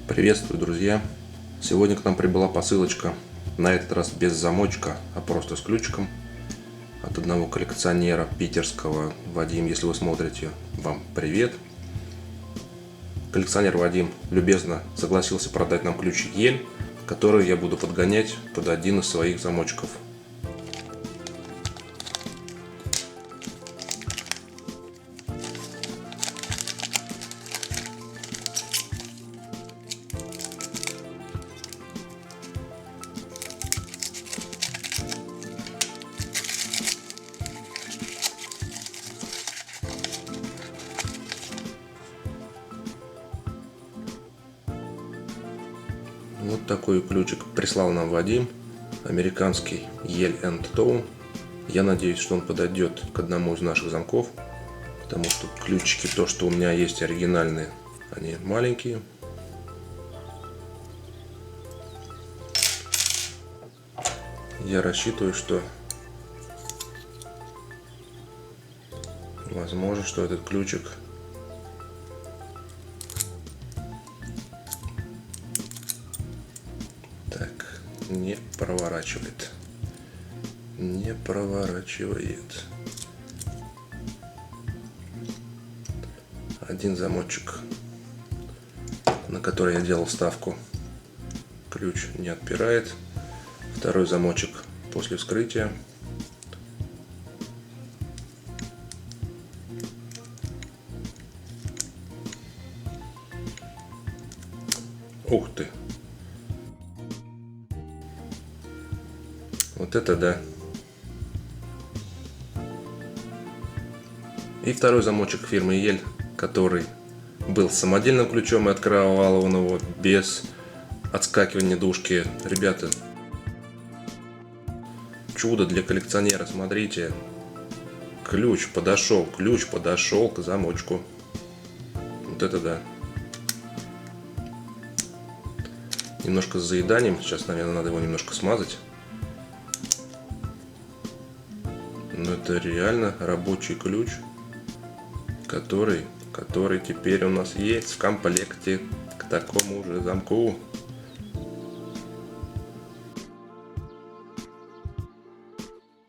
Приветствую, друзья! Сегодня к нам прибыла посылочка, на этот раз без замочка, а просто с ключиком, от одного коллекционера питерского. Вадим, если вы смотрите, вам привет! Коллекционер Вадим любезно согласился продать нам ключик Ель, который я буду подгонять под один из своих замочков. Вот такой ключик прислал нам Вадим, американский Yale & Tone. Я надеюсь, что он подойдет к одному из наших замков, потому что ключики, то, что у меня есть оригинальные, они маленькие. Я рассчитываю, что возможно, что этот ключик не проворачивает. Не проворачивает. Один замочек, на который я делал вставку, ключ не отпирает. Второй замочек после вскрытия. Ух ты! Вот это да. И второй замочек фирмы Ель, который был с самодельным ключом и открывал он его без отскакивания дужки. Ребята, чудо для коллекционера. Смотрите, ключ подошел к замочку. Вот это да. Немножко с заеданием. Сейчас, наверное, надо его немножко смазать. Но это реально рабочий ключ, который теперь у нас есть в комплекте к такому же замку.